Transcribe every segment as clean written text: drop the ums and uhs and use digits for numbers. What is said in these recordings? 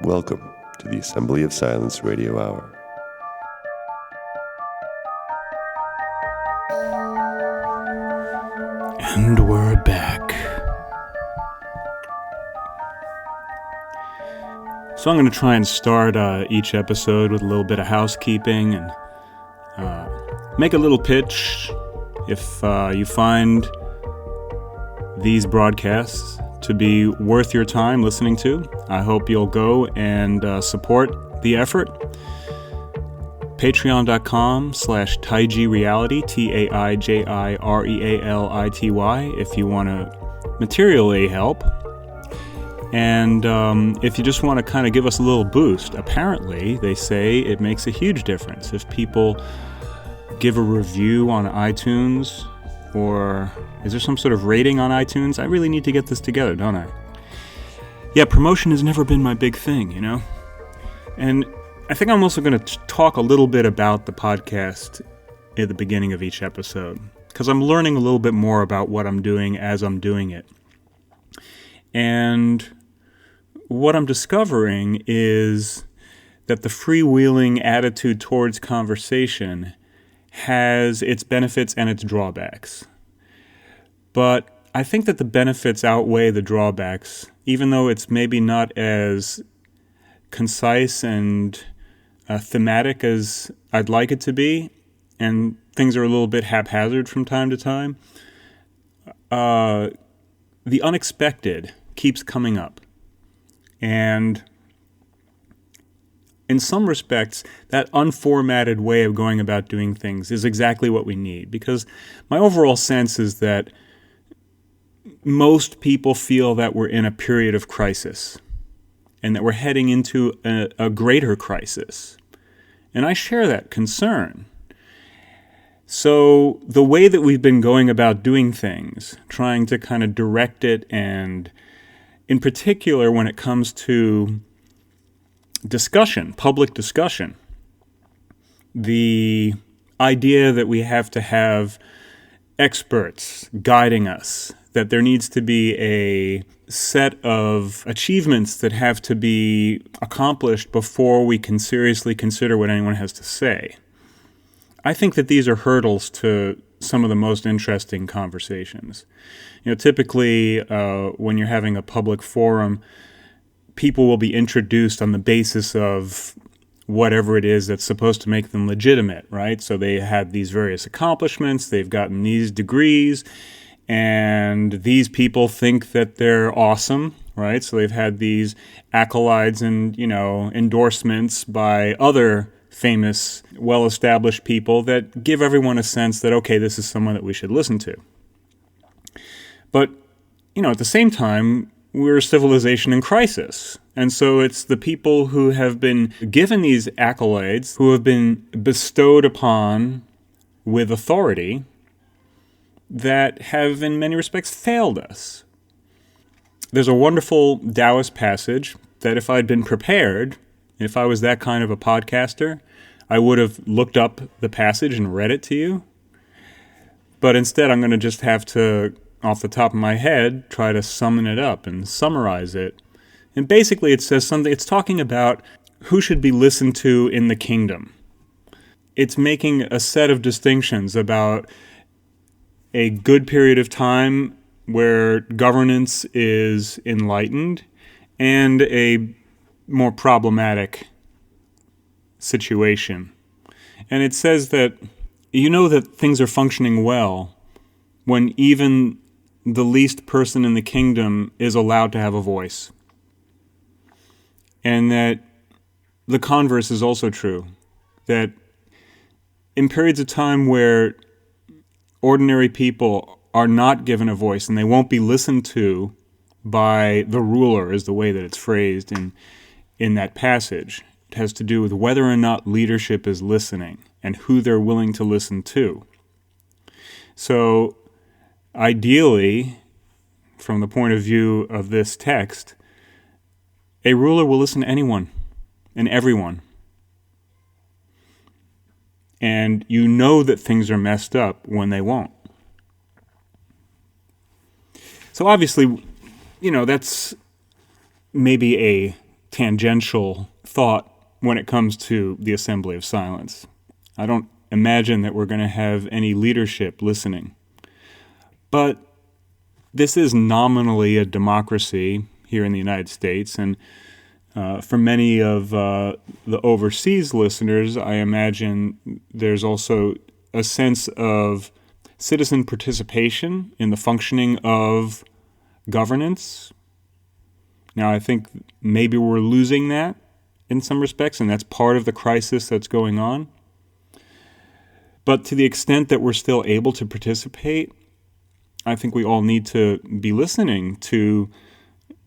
Welcome to the Assembly of Silence Radio Hour. And we're back. So I'm going to try and start each episode with a little bit of housekeeping and make a little pitch. If you find these broadcasts to be worth your time listening to, I hope you'll go and support the effort. Patreon.com/TaijiReality, TaijiReality, if you want to materially help. And if you just want to kind of give us a little boost, apparently they say it makes a huge difference if people give a review on iTunes, or is there some sort of rating on iTunes? I really need to get this together, don't I? Yeah, promotion has never been my big thing, you know? And I think I'm also going to talk a little bit about the podcast at the beginning of each episode, because I'm learning a little bit more about what I'm doing as I'm doing it. And what I'm discovering is that the freewheeling attitude towards conversation has its benefits and its drawbacks. But I think that the benefits outweigh the drawbacks, even though it's maybe not as concise and thematic as I'd like it to be, and things are a little bit haphazard from time to time. The unexpected keeps coming up. And in some respects, that unformatted way of going about doing things is exactly what we need, because my overall sense is that most people feel that we're in a period of crisis and that we're heading into a greater crisis. And I share that concern. So the way that we've been going about doing things, trying to kind of direct it, and in particular when it comes to discussion, public discussion, the idea that we have to have experts guiding us, that there needs to be a set of achievements that have to be accomplished before we can seriously consider what anyone has to say. I think that these are hurdles to some of the most interesting conversations. You know, typically when you're having a public forum, people will be introduced on the basis of whatever it is that's supposed to make them legitimate, right? So they had these various accomplishments, they've gotten these degrees, and these people think that they're awesome, right? So they've had these accolades and, you know, endorsements by other famous, well-established people that give everyone a sense that, okay, this is someone that we should listen to. But, you know, at the same time, we're a civilization in crisis. And so it's the people who have been given these accolades, who have been bestowed upon with authority, that have in many respects failed us. There's a wonderful Taoist passage that if I'd been prepared, if I was that kind of a podcaster, I would have looked up the passage and read it to you. But instead, I'm going to just have to, off the top of my head, try to summon it up and summarize it. And basically it says something, it's talking about who should be listened to in the kingdom. It's making a set of distinctions about a good period of time where governance is enlightened and a more problematic situation. And it says that you know that things are functioning well when even the least person in the kingdom is allowed to have a voice. And that the converse is also true. That in periods of time where ordinary people are not given a voice and they won't be listened to by the ruler, is the way that it's phrased in that passage. It has to do with whether or not leadership is listening and who they're willing to listen to. So ideally, from the point of view of this text, a ruler will listen to anyone and everyone. And you know that things are messed up when they won't. So obviously, you know, that's maybe a tangential thought when it comes to the assembly of silence. I don't imagine that we're going to have any leadership listening. But this is nominally a democracy here in the United States, and for many of the overseas listeners, I imagine there's also a sense of citizen participation in the functioning of governance. Now, I think maybe we're losing that in some respects, and that's part of the crisis that's going on. But to the extent that we're still able to participate, I think we all need to be listening to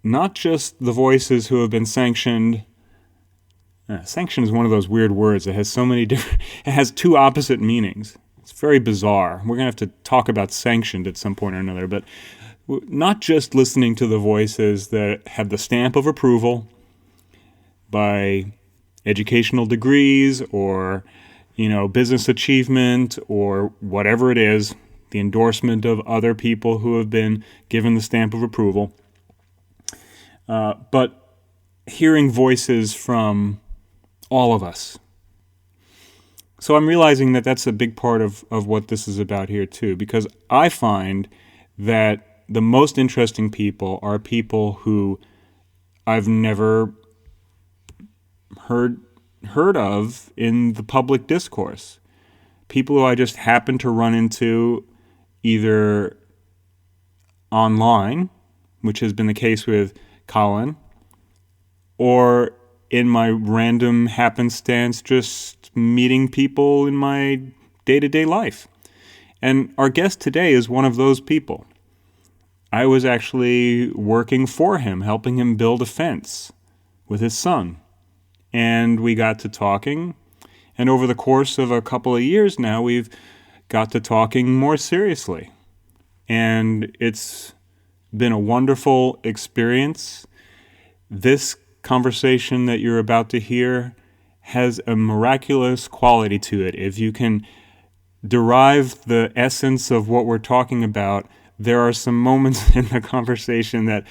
not just the voices who have been sanctioned. Sanction is one of those weird words that has so many different, it has two opposite meanings. It's very bizarre. We're going to have to talk about sanctioned at some point or another, but not just listening to the voices that have the stamp of approval by educational degrees or, business achievement or whatever it is, the endorsement of other people who have been given the stamp of approval. But hearing voices from all of us. So I'm realizing that that's a big part of what this is about here too, because I find that the most interesting people are people who I've never heard of in the public discourse. People who I just happen to run into either online, which has been the case with Colin, or in my random happenstance just meeting people in my day-to-day life. And our guest today is one of those people. I was actually working for him, helping him build a fence with his son. And we got to talking, and over the course of a couple of years now, we've got to talking more seriously. And it's been a wonderful experience. This conversation that you're about to hear has a miraculous quality to it. If you can derive the essence of what we're talking about, there are some moments in the conversation that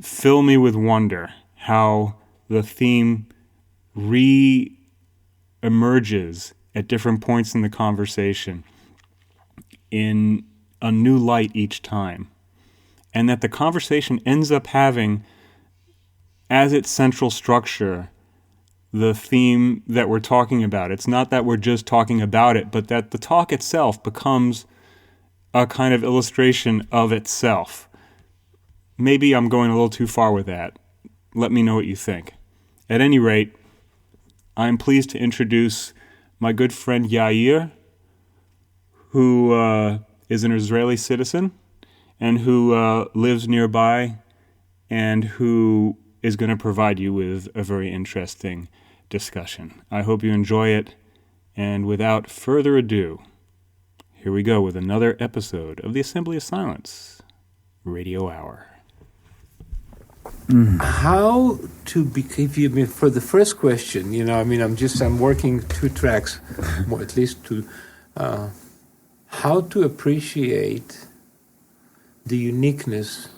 fill me with wonder, how the theme re-emerges at different points in the conversation in a new light each time. And that the conversation ends up having as its central structure the theme that we're talking about. It's not that we're just talking about it, but that the talk itself becomes a kind of illustration of itself. Maybe I'm going a little too far with that. Let me know what you think. At any rate, I'm pleased to introduce my good friend Yair, who is an Israeli citizen and who lives nearby and who is going to provide you with a very interesting discussion. I hope you enjoy it. And without further ado, here we go with another episode of the Assembly of Silence Radio Hour. How to be, for the first question, I'm working two tracks, more at least two, how to appreciate the uniqueness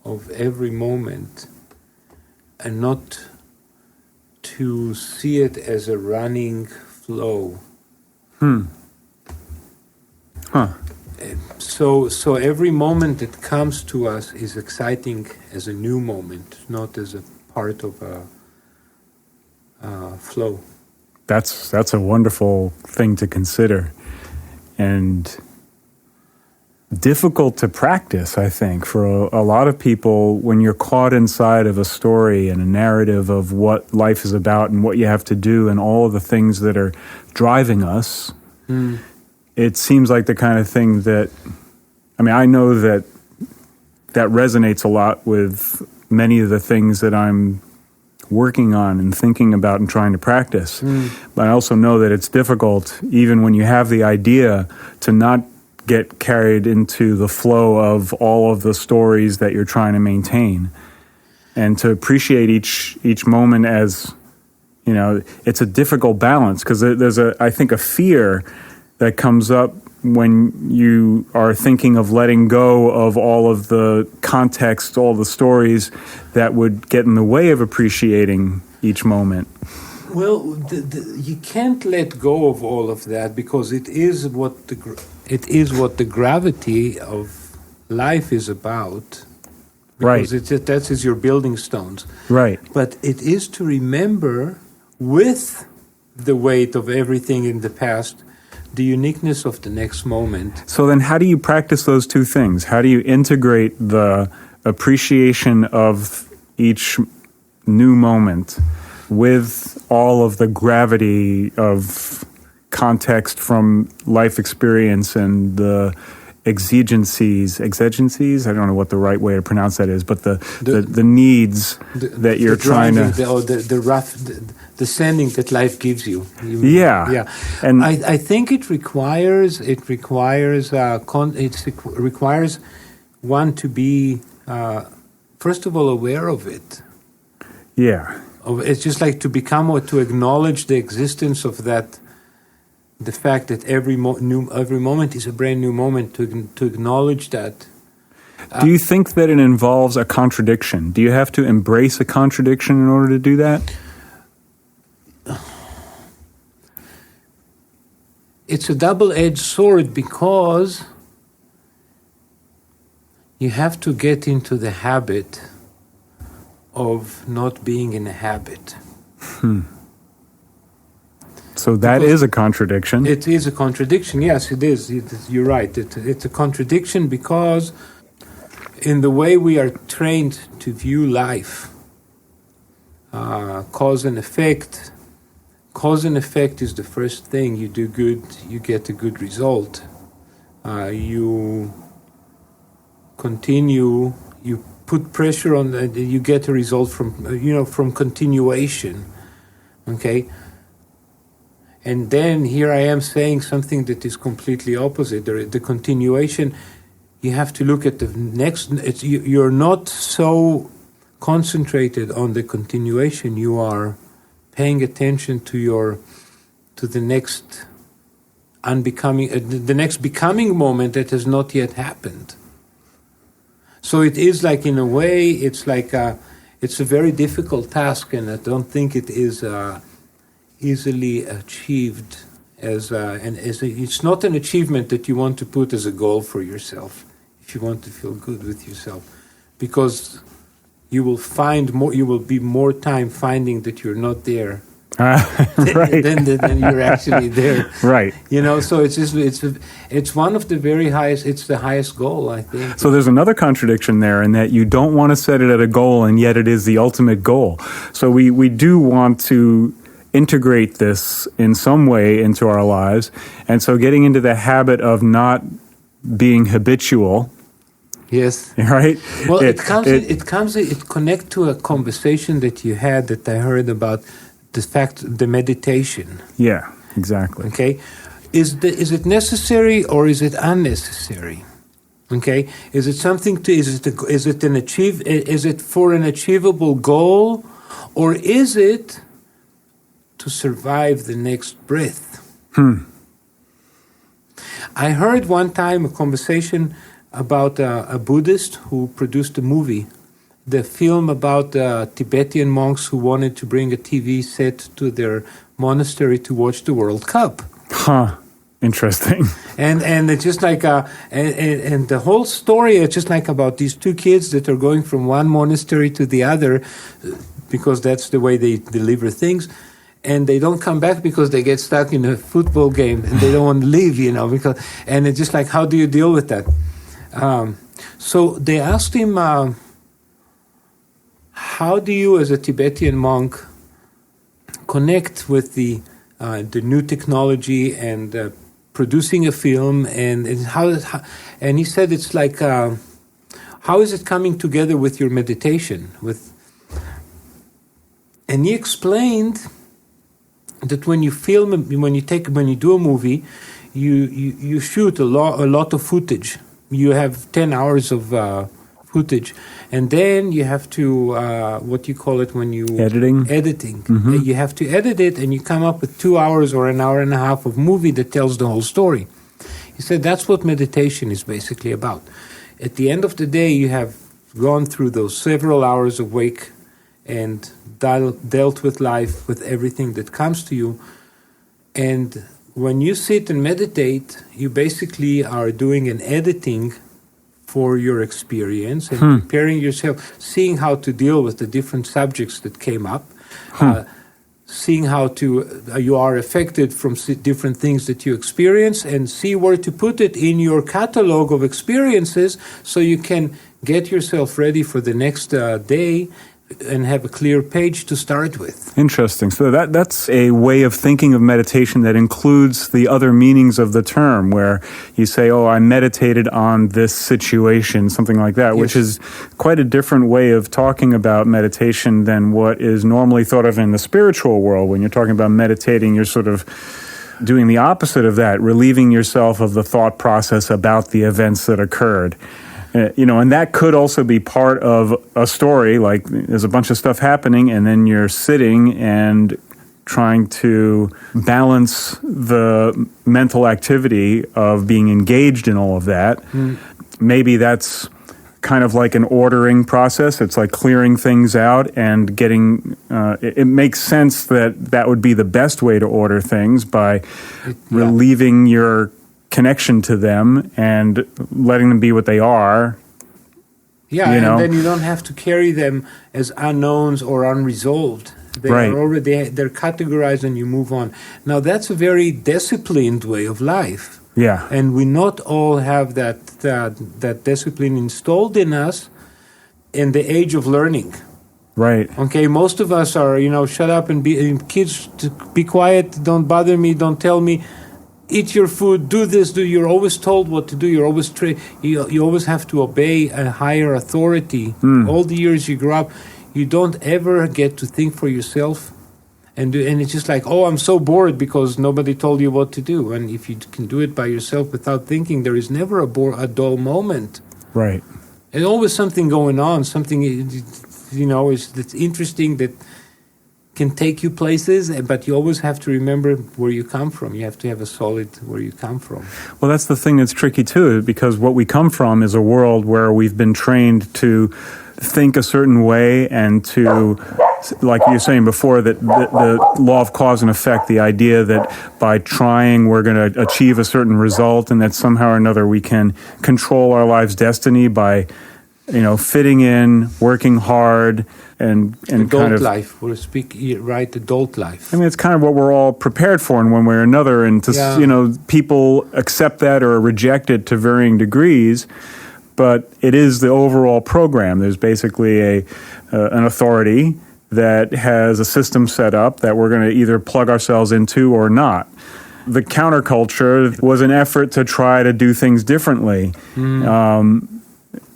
of every moment and not to see it as a running flow. So every moment that comes to us is exciting as a new moment, not as a part of a flow. That's a wonderful thing to consider, and difficult to practice, I think, for a lot of people. When you're caught inside of a story and a narrative of what life is about and what you have to do and all of the things that are driving us, it seems like the kind of thing that, I know that resonates a lot with many of the things that I'm working on and thinking about and trying to practice. But I also know that it's difficult, even when you have the idea, to not get carried into the flow of all of the stories that you're trying to maintain, and to appreciate each moment as, it's a difficult balance, because there's I think a fear that comes up when you are thinking of letting go of all of the context, all the stories that would get in the way of appreciating each moment? Well, you can't let go of all of that because it is what the gravity of life is about. Because Right. that is your building stones. Right. But it is to remember with the weight of everything in the past, the uniqueness of the next moment. So then how do you practice those two things? How do you integrate the appreciation of each new moment with all of the gravity of context from life experience and the exigencies, I don't know what the right way to pronounce that is, but the needs that you're trying to... The sending that life gives you. Yeah. And I think it requires one to be, first of all, aware of it. Yeah. It's just like to acknowledge the existence of that, the fact that every moment is a brand new moment, to acknowledge that. Do you think that it involves a contradiction? Do you have to embrace a contradiction in order to do that? It's a double-edged sword because you have to get into the habit of not being in a habit. So that is a contradiction. It is a contradiction. Yes, it is. You're right. It's a contradiction because in the way we are trained to view life, cause and effect. Cause and effect is the first thing. You do good, you get a good result. You continue, you put pressure on, you get a result from continuation. Okay? And then here I am saying something that is completely opposite. The continuation, you have to look at the next. You're not so concentrated on the continuation. You are paying attention to the next unbecoming, the next becoming moment that has not yet happened. So it is like, in a way, it's like it's a very difficult task, and I don't think it is easily achieved it's not an achievement that you want to put as a goal for yourself if you want to feel good with yourself, because you will be more time finding that you're not there right. than you're actually there. Right. So it's one of the very highest. It's the highest goal, I think. So there's another contradiction there in that you don't want to set it at a goal, and yet it is the ultimate goal. So we do want to integrate this in some way into our lives, and so getting into the habit of not being habitual. Yes. Right. Well, it connects to a conversation that you had that I heard about the meditation. Yeah. Exactly. Okay. Is it necessary or is it unnecessary? Okay. Is it something is it for an achievable goal, or is it to survive the next breath? I heard one time a conversation about a Buddhist who produced a movie, the film about Tibetan monks who wanted to bring a TV set to their monastery to watch the World Cup. Interesting. And it's just like and the whole story is just like about these two kids that are going from one monastery to the other, because that's the way they deliver things. And they don't come back because they get stuck in a football game and they don't want to leave, and it's just like, how do you deal with that? So they asked him, how do you, as a Tibetan monk, connect with the new technology and producing a film, and he said it's like, how is it coming together with your meditation? And he explained that when you film, when you do a movie, you shoot a lot of footage. You have 10 hours of footage, and then you have to what you call it when you editing. Mm-hmm. You have to edit it, and you come up with 2 hours or an hour and a half of movie that tells the whole story. He said that's what meditation is basically about. At the end of the day, you have gone through those several hours awake and dealt with life, with everything that comes to you. And when you sit and meditate, you basically are doing an editing for your experience and preparing yourself, seeing how to deal with the different subjects that came up, seeing how you are affected from different things that you experience, and see where to put it in your catalog of experiences so you can get yourself ready for the next day and have a clear page to start with. Interesting. So that's a way of thinking of meditation that includes the other meanings of the term, where you say, oh, I meditated on this situation, something like that, which is quite a different way of talking about meditation than what is normally thought of in the spiritual world. When you're talking about meditating, you're sort of doing the opposite of that, relieving yourself of the thought process about the events that occurred. And that could also be part of a story, like there's a bunch of stuff happening and then you're sitting and trying to balance the mental activity of being engaged in all of that. Maybe that's kind of like an ordering process. It's like clearing things out and getting, it makes sense that would be the best way to order things, by relieving your connection to them and letting them be what they are. Yeah, and then you don't have to carry them as unknowns or unresolved. They're categorized and you move on. Now that's a very disciplined way of life. Yeah. And we not all have that discipline installed in us in the age of learning. Right. Okay, most of us are, shut up and kids, be quiet, don't bother me, don't tell me. Eat your food, do this, you're always told what to do, you're always you always have to obey a higher authority. All the years you grow up, you don't ever get to think for yourself, and it's just like, oh, I'm so bored because nobody told you what to do. And if you can do it by yourself without thinking, there is never a dull moment. Right. There's always something going on, something that's interesting, that can take you places, but you always have to remember where you come from. You have to have a solid where you come from. Well, that's the thing that's tricky too, because what we come from is a world where we've been trained to think a certain way and to, like you were saying before, that the law of cause and effect, the idea that by trying we're going to achieve a certain result, and that somehow or another we can control our life's destiny by fitting in, working hard, and adult kind of life. We'll speak right, adult life. I mean, it's kind of what we're all prepared for in one way or another, and people accept that or reject it to varying degrees. But it is the overall program. There's basically an authority that has a system set up that we're going to either plug ourselves into or not. The counterculture was an effort to try to do things differently.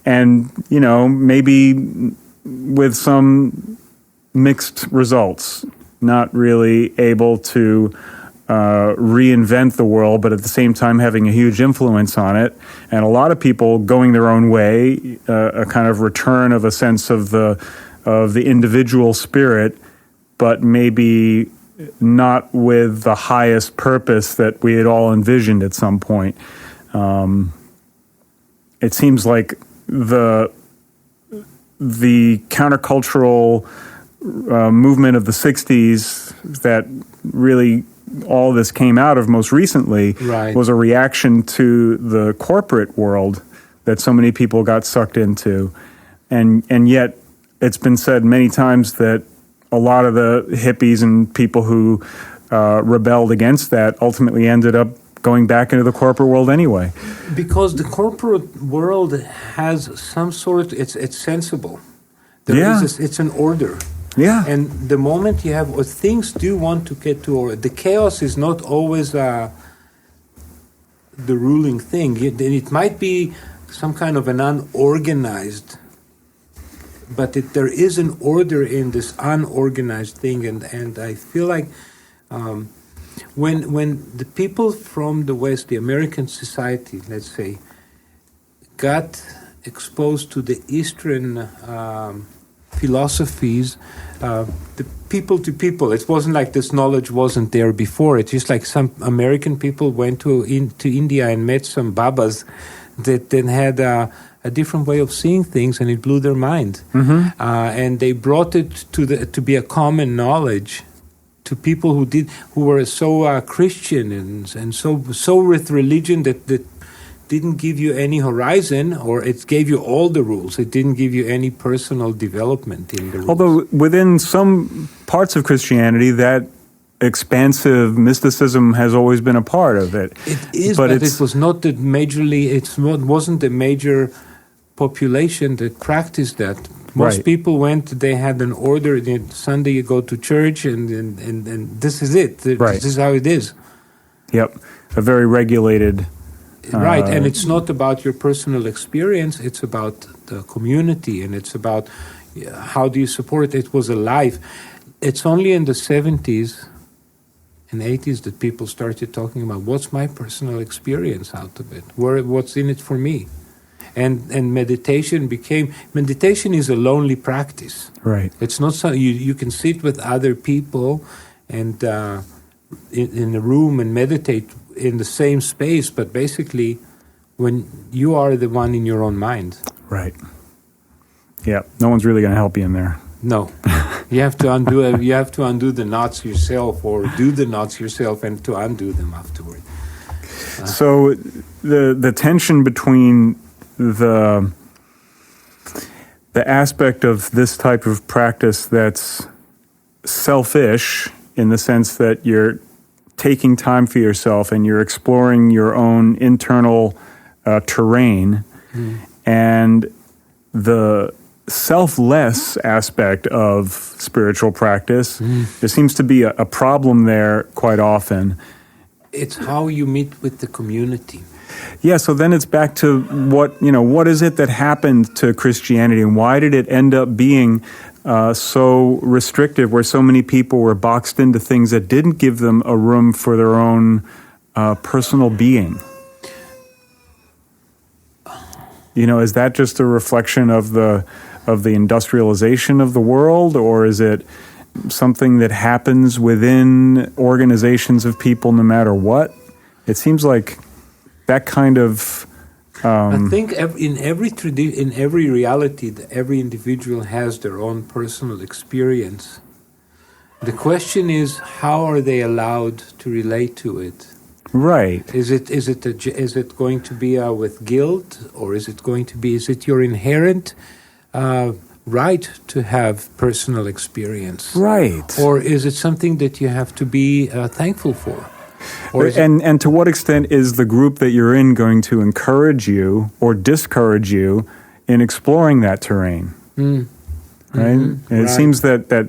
And, maybe with some mixed results, not really able to reinvent the world, but at the same time having a huge influence on it. And a lot of people going their own way, a kind of return of a sense of the individual spirit, but maybe not with the highest purpose that we had all envisioned at some point. It seems like the countercultural movement of the 60s that really all this came out of most recently was a reaction to the corporate world that so many people got sucked into. And yet it's been said many times that a lot of the hippies and people who rebelled against that ultimately ended up going back into the corporate world anyway. Because the corporate world has some sort, it's sensible. It's an order. Yeah. And the moment you have, things do want to get to order. The chaos is not always the ruling thing. It might be some kind of an unorganized, but there is an order in this unorganized thing. And I feel like when the people from the West, the American society, let's say, got exposed to the Eastern philosophies, the people to people. It wasn't like this knowledge wasn't there before. It's just like some American people went to India and met some Babas that then had a different way of seeing things, and it blew their mind. And they brought it to be a common knowledge to people who were so Christian and so with religion that didn't give you any horizon, or it gave you all the rules. It didn't give you any personal development in the rules. Although within some parts of Christianity, that expansive mysticism has always been a part of it. It is, but it was not the majorly. Wasn't the major population that practiced that. Most people went. They had an order. Sunday you go to church, and this is it. This is how it is. Yep, a very regulated. Right, and it's not about your personal experience. It's about the community, and it's about how do you support it. It was alive. It's only in the 70s and 80s that people started talking about what's my personal experience out of it, what's in it for me. And meditation is a lonely practice. Right. It's not so you can sit with other people and in a room and meditate in the same space, but basically when you are the one in your own mind. Right. Yeah, no one's really going to help you in there. No. You have to undo the knots yourself, or do the knots yourself and to undo them afterward. So the tension between the aspect of this type of practice that's selfish in the sense that you're taking time for yourself and you're exploring your own internal terrain, and the selfless aspect of spiritual practice, there seems to be a problem there quite often. It's how you meet with the community. Yeah, so then it's back to what is it that happened to Christianity, and why did it end up being so restrictive, where so many people were boxed into things that didn't give them a room for their own personal being? Is that just a reflection of the industrialization of the world, or is it something that happens within organizations of people no matter what? It seems like that kind of... I think in every reality, every individual has their own personal experience. The question is, how are they allowed to relate to it? Right. Is it going to be with guilt, or is it your inherent right to have personal experience? Right. Or is it something that you have to be thankful for? And to what extent is the group that you're in going to encourage you or discourage you in exploring that terrain? Right? And it seems that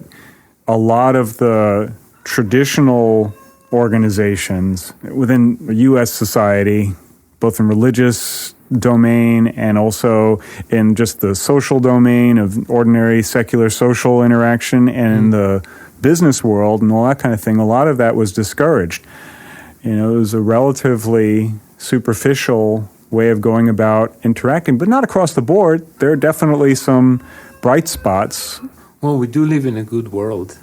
a lot of the traditional organizations within U.S. society, both in religious domain and also in just the social domain of ordinary secular social interaction, and in the business world and all that kind of thing, a lot of that was discouraged. It was a relatively superficial way of going about interacting, but not across the board. There are definitely some bright spots. Well, we do live in a good world.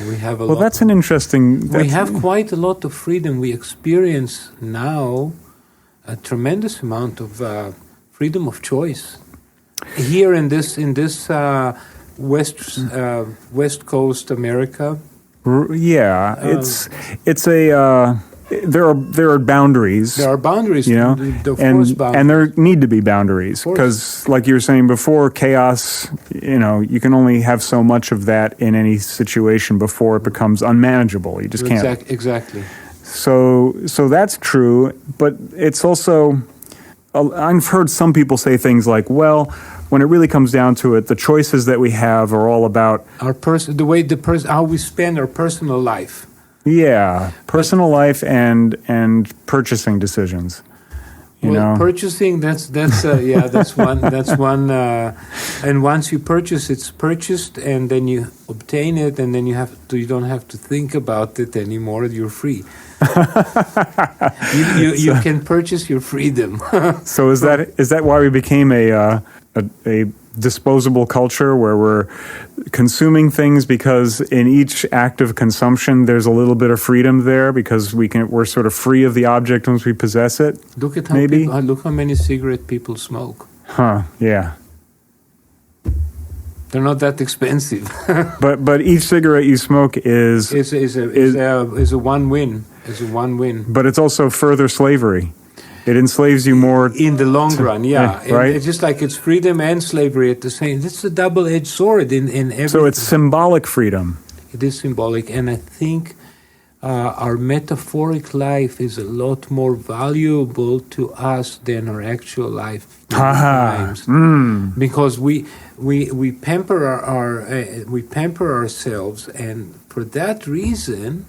We have that's an interesting... We have quite a lot of freedom. We experience now a tremendous amount of freedom of choice. Here in this West Coast America. It's a... There are boundaries. There are boundaries, and there need to be boundaries, because, like you were saying before, chaos. You can only have so much of that in any situation before it becomes unmanageable. You just can't. Exactly. So that's true, but it's also. I've heard some people say things like, "Well, when it really comes down to it, the choices that we have are all about how we spend our personal life." Yeah, personal life and purchasing decisions. Purchasing that's one. And once you purchase, it's purchased, and then you obtain it, and then you don't have to think about it anymore. You're free. You can purchase your freedom. So is that why we became a disposable culture where we're consuming things because in each act of consumption there's a little bit of freedom there because we're sort of free of the object once we possess it. Look at how look how many cigarette people smoke. Yeah. They're not that expensive. but each cigarette you smoke is a one-win. Is a one-win. But it's also further slavery. It enslaves you more in the long run, yeah. Right? It's just like it's freedom and slavery at the same. It's a double-edged sword in everything. So it's symbolic freedom. It is symbolic, and I think our metaphoric life is a lot more valuable to us than our actual life. Because we pamper ourselves, and for that reason.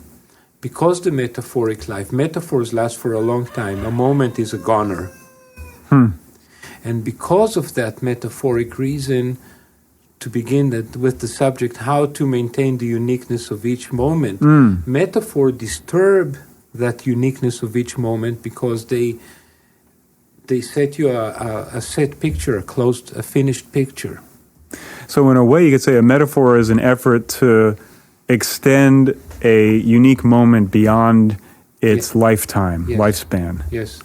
Because the metaphors last for a long time, a moment is a goner. And because of that metaphoric reason, to begin with the subject, how to maintain the uniqueness of each moment, metaphor disturb that uniqueness of each moment because they set you a set picture, a finished picture. So in a way, you could say a metaphor is an effort to extend a unique moment beyond its lifespan. Yes.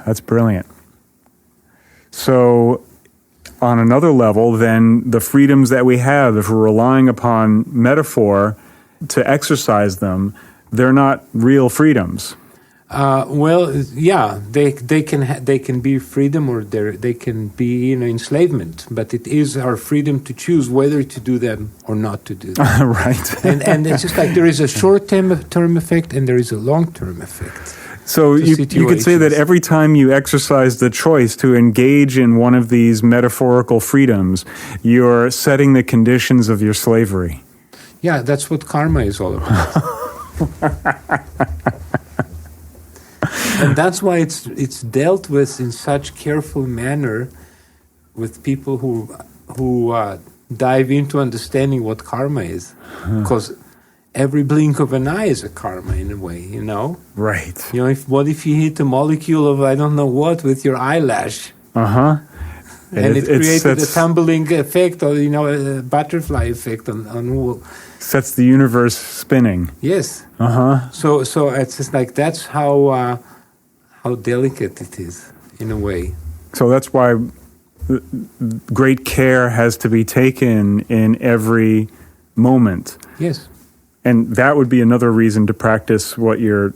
That's brilliant. So on another level, then the freedoms that we have, if we're relying upon metaphor to exercise them, they're not real freedoms. They can be freedom or they can be enslavement, but it is our freedom to choose whether to do them or not to do them. Right. and it's just like there is a short-term effect and there is a long-term effect. So you could say that every time you exercise the choice to engage in one of these metaphorical freedoms, you're setting the conditions of your slavery. Yeah, that's what karma is all about. And that's why it's dealt with in such careful manner with people who dive into understanding what karma is, because every blink of an eye is a karma in a way, you know. Right. You know, what if you hit a molecule of I don't know what with your eyelash? And it created a tumbling effect, or a butterfly effect on wool. Sets the universe spinning. Yes. So it's just like that's how delicate it is in a way. So that's why great care has to be taken in every moment. Yes. And that would be another reason to practice what you're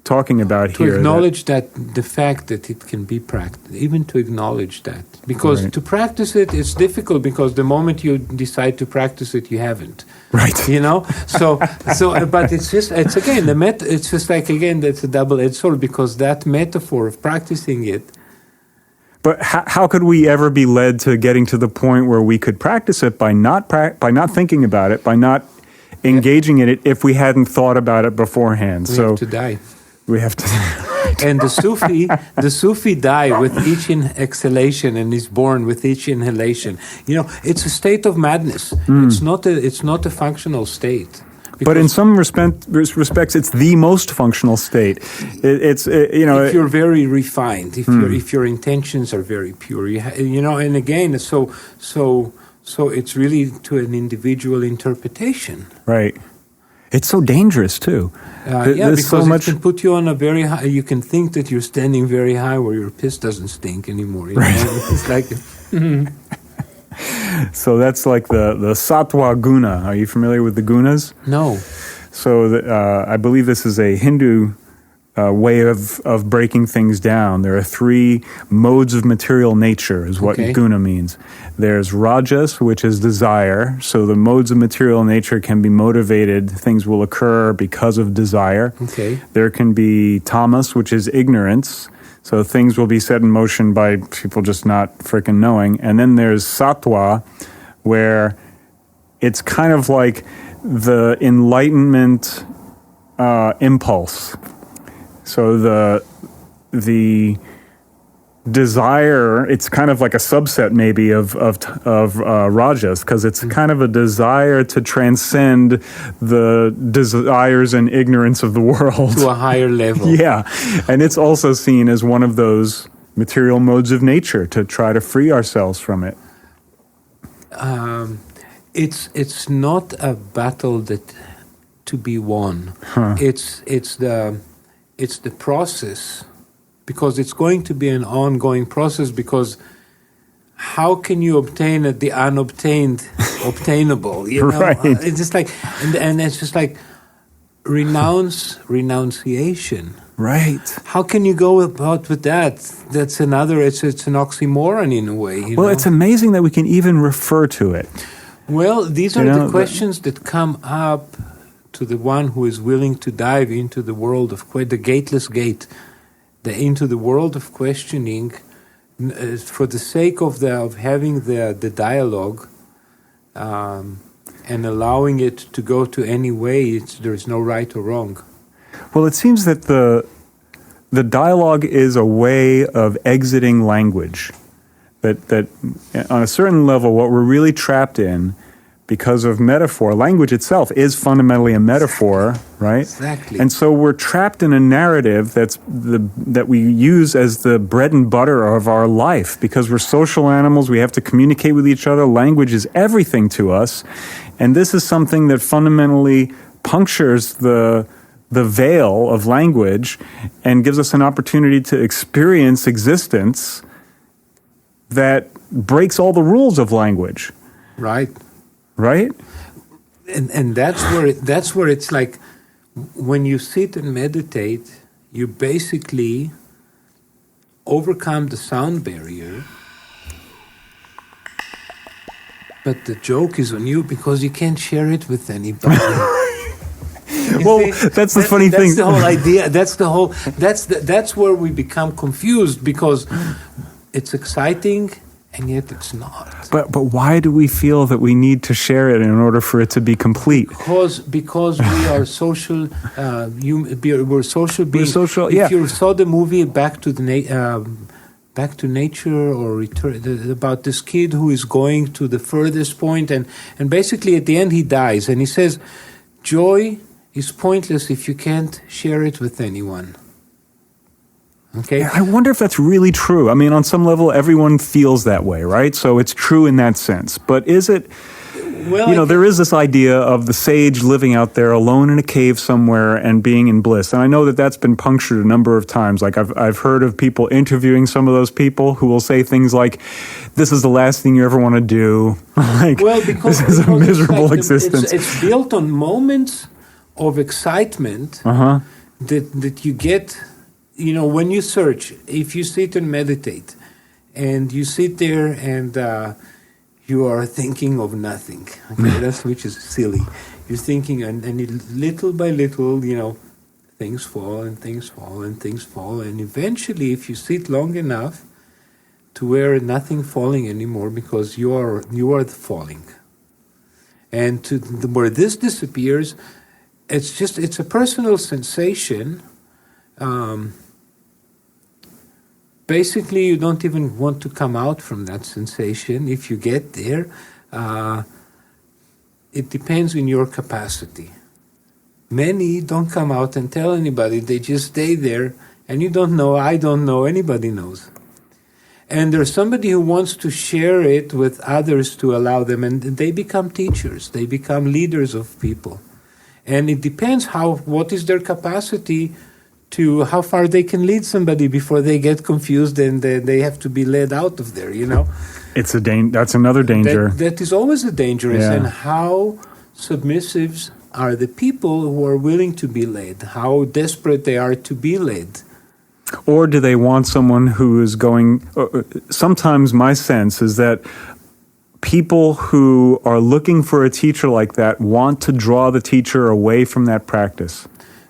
talking about here. To acknowledge that the fact that it can be practiced, even to acknowledge that. Because to practice it is difficult because the moment you decide to practice it, you haven't. Right. So but it's just that's a double-edged sword because that metaphor of practicing it. But how could we ever be led to getting to the point where we could practice it by not thinking about it, by not engaging in it if we hadn't thought about it beforehand? We have to die. We have to. And the Sufi die with each exhalation and is born with each inhalation. It's a state of madness. It's not a functional state. But in some respects, it's the most functional state. If you're very refined, if your intentions are very pure, and again, so it's really to an individual interpretation. Right. It's so dangerous too. Because it can put you on a very high. You can think that you're standing very high where your piss doesn't stink anymore. Right. It's like. So that's like the sattva guna. Are you familiar with the gunas? No. So I believe this is a Hindu way of breaking things down. There are 3 modes of material nature is what guna means. There's rajas, which is desire. So the modes of material nature can be motivated. Things will occur because of desire. Okay. There can be tamas, which is ignorance. So things will be set in motion by people just not freaking knowing. And then there's sattva, where it's kind of like the enlightenment impulse. So the desire, it's kind of like a subset maybe of rajas, because it's kind of a desire to transcend the desires and ignorance of the world to a higher level. Yeah, and it's also seen as one of those material modes of nature to try to free ourselves from it. It's not a battle that to be won. It's the process, because it's going to be an ongoing process, because how can you obtain the unobtained obtainable? You know, Right. It's just like, and it's just like renunciation. Right. How can you go about with that? That's another. It's an oxymoron in a way. You Well, know? it's amazing that we can even refer to it. Well, these are You know, the questions that come up to the one who is willing to dive into the world of the gateless gate, into the world of questioning, for the sake of having the dialogue, and allowing it to go to any way. There is no right or wrong. Well, it seems that the dialogue is a way of exiting language. That on a certain level, what we're really trapped in, because of metaphor, language itself is fundamentally a metaphor, right? Exactly. And so we're trapped in a narrative that we use as the bread and butter of our life, because we're social animals. We have to communicate with each other. Language is everything to us, and this is something that fundamentally punctures the veil of language and gives us an opportunity to experience existence that breaks all the rules of language. Right. Right? And that's where it's like, when you sit and meditate, you basically overcome the sound barrier. But the joke is on you, because you can't share it with anybody. Well, that's the funny thing. That's the whole idea. That's where we become confused, because it's exciting and yet it's not. But why do we feel that we need to share it in order for it to be complete? Because we are social. We're social beings. We're social. If Yeah. you saw the movie Back to Nature, or Return, about this kid who is going to the furthest point, and basically at the end he dies, and he says, "Joy is pointless if you can't share it with anyone." Okay. Yeah, I wonder if that's really true. I mean, on some level, everyone feels that way, right? So it's true in that sense. But is it? Well, There is this idea of the sage living out there alone in a cave somewhere and being in bliss. And I know that that's been punctured a number of times. Like I've heard of people interviewing some of those people who will say things like, "This is the last thing you ever want to do." Like, because this is a miserable it's like existence. It's built on moments of excitement that you get. When you search, if you sit and meditate, and you sit there and you are thinking of nothing, okay, which is silly. You're thinking, and little by little, things fall and things fall and things fall, and eventually, if you sit long enough, to where nothing falling anymore, because you are falling, and where this disappears, it's a personal sensation. Basically, you don't even want to come out from that sensation. If you get there, it depends on your capacity. Many don't come out and tell anybody. They just stay there, and you don't know, I don't know, anybody knows. And there's somebody who wants to share it with others to allow them, and they become teachers. They become leaders of people. And it depends what is their capacity to how far they can lead somebody before they get confused and they have to be led out of there, It's that's another danger. That is always a danger. Yeah. And how submissive are the people who are willing to be led? How desperate they are to be led? Or do they want someone who is going... Sometimes my sense is that people who are looking for a teacher like that want to draw the teacher away from that practice.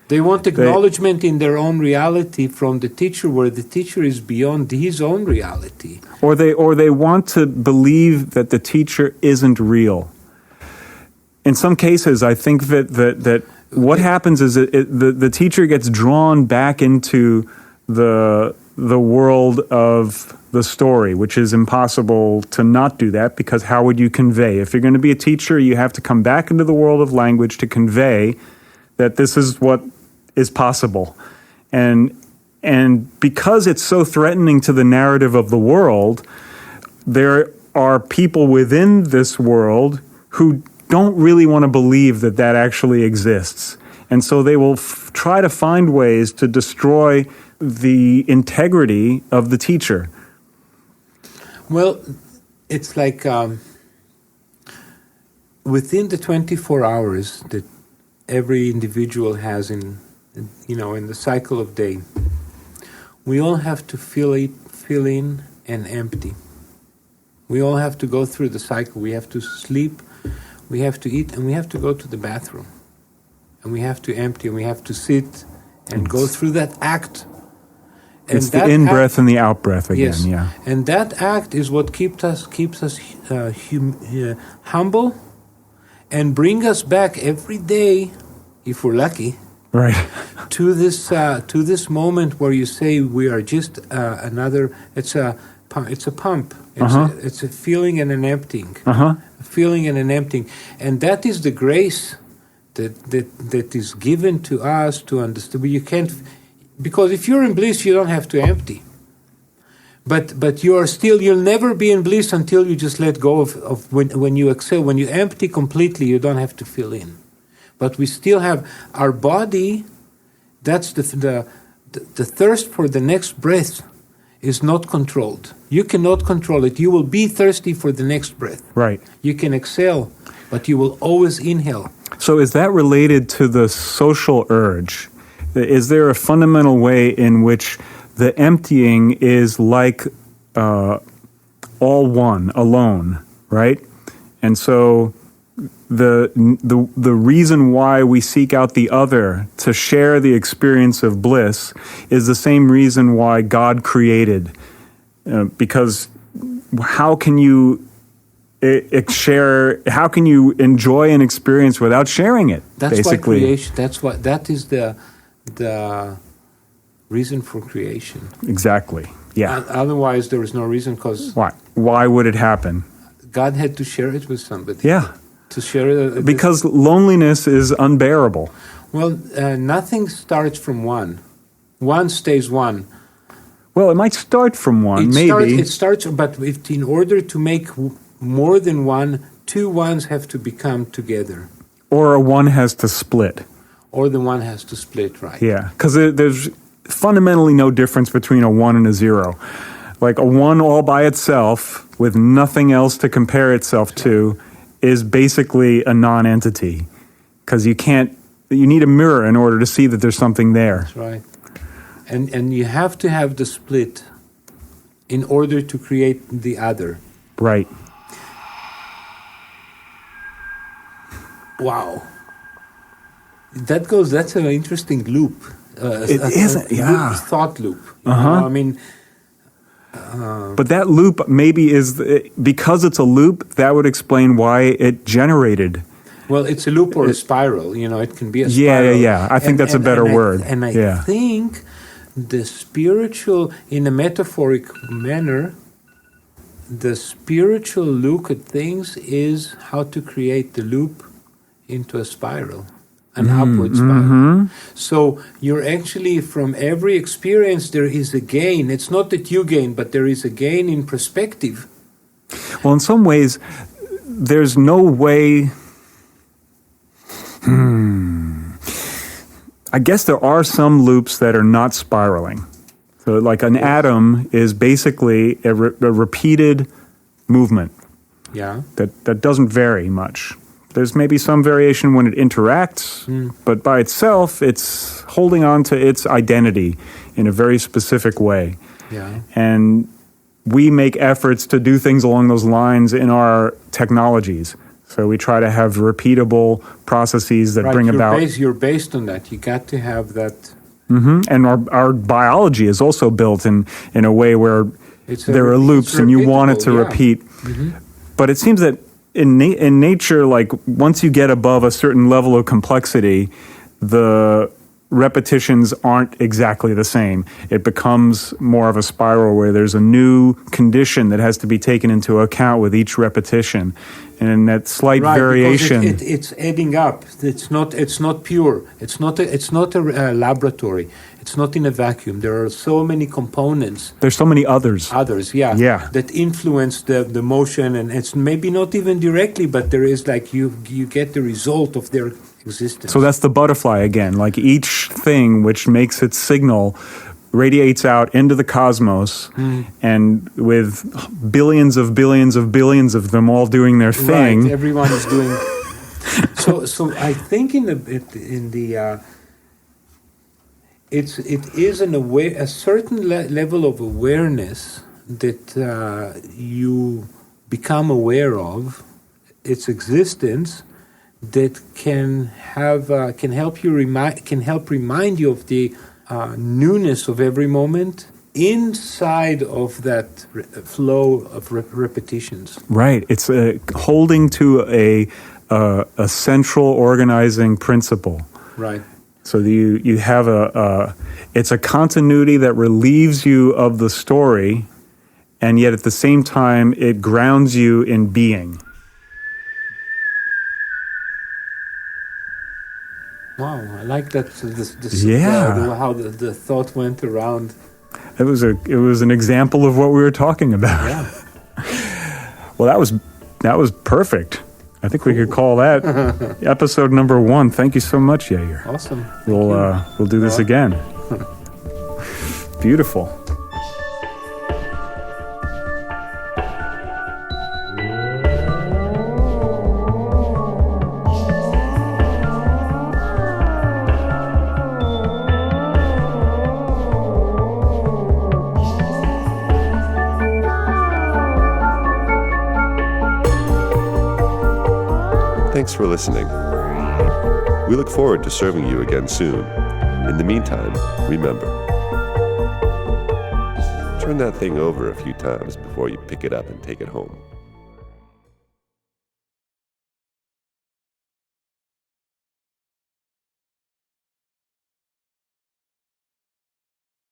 They want acknowledgement in their own reality from the teacher, where the teacher is beyond his own reality. Or they want to believe that the teacher isn't real. In some cases, I think that what happens is the teacher gets drawn back into the world of the story, which is impossible to not do that, because how would you convey? If you're going to be a teacher, you have to come back into the world of language to convey that this is what is possible. And And because it's so threatening to the narrative of the world, there are people within this world who don't really want to believe that that actually exists. And so they will try to find ways to destroy the integrity of the teacher. Well, it's like within the 24 hours that every individual has in the cycle of day, we all have to fill in and empty. We all have to go through the cycle. We have to sleep, we have to eat, and we have to go to the bathroom. And we have to empty, and we have to sit and go through that act. And it's the in-breath and the out-breath again, yes. Yeah. And that act is what keeps us humble and bring us back every day, if we're lucky, right, to this moment where you say we are just another. It's a pump. It's a filling and an emptying. A filling and an emptying, and that is the grace that is given to us to understand. You can't, because if you're in bliss, you don't have to empty. But you'll never be in bliss until you just let go of when you exhale. When you empty completely, you don't have to fill in. But we still have our body. That's the thirst for the next breath is not controlled. You cannot control it. You will be thirsty for the next breath. Right. You can exhale, but you will always inhale. So is that related to the social urge? Is there a fundamental way in which the emptying is like all one, alone, right? And so the reason why we seek out the other to share the experience of bliss is the same reason why God created. Because how can you share? How can you enjoy an experience without sharing it? That's basically, why creation. That is the reason for creation. Exactly. Yeah. Otherwise, there is no reason. Because why would it happen? God had to share it with somebody. Yeah. To share it. Because loneliness is unbearable. Well, nothing starts from one. One stays one. Well, it might start from one, maybe. It starts, but in order to make more than one, two ones have to become together. Or a one has to split. Or the one has to split, right. Yeah, because there's fundamentally no difference between a one and a zero. Like a one all by itself, with nothing else to compare itself to, is basically a non-entity. Because you need a mirror in order to see that there's something there. That's right. And you have to have the split in order to create the other. Right. Wow. That's an interesting loop. Thought loop. I mean... but that loop maybe is, because it's a loop, that would explain why it generated. Well, it's a loop or a spiral. It can be a spiral. Yeah. I think that's a better word. And I think the spiritual, in a metaphoric manner, the spiritual look at things is how to create the loop into a spiral, an upward spiral. So you're actually, from every experience, there is a gain. It's not that you gain, but there is a gain in perspective. Well, in some ways, there's no way... I guess there are some loops that are not spiraling. So like an atom is basically a repeated movement. Yeah. That doesn't vary much. There's maybe some variation when it interacts, but by itself, it's holding on to its identity in a very specific way. Yeah. And we make efforts to do things along those lines in our technologies. So we try to have repeatable processes that bring about... You're based on that. You got to have that... And our biology is also built in a way where there are loops and you want it to repeat. But it seems that in nature, like once you get above a certain level of complexity, the repetitions aren't exactly the same. It becomes more of a spiral where there's a new condition that has to be taken into account with each repetition. And that slight variation, it's adding up. It's not pure. It's not a laboratory. It's not in a vacuum. There are so many components. There's so many others. Yeah. That influence the motion, and it's maybe not even directly, but there is like you get the result of their existence. So that's the butterfly again. Like each thing which makes its signal radiates out into the cosmos, and with billions of them all doing their thing. Right, everyone is doing. So I think it is a certain level of awareness that you become aware of its existence that can help remind you of the newness of every moment inside of that flow of repetitions. Right. It's holding to a central organizing principle. Right. So you have it's a continuity that relieves you of the story, and yet at the same time it grounds you in being. Wow, I like that. How the thought went around. It was an example of what we were talking about. Yeah. Well, that was perfect. I think we could call that episode number 1. Thank you so much, Yair. Awesome. We'll do this again. Beautiful. Thanks for listening. We look forward to serving you again soon. In the meantime, remember, turn that thing over a few times before you pick it up and take it home.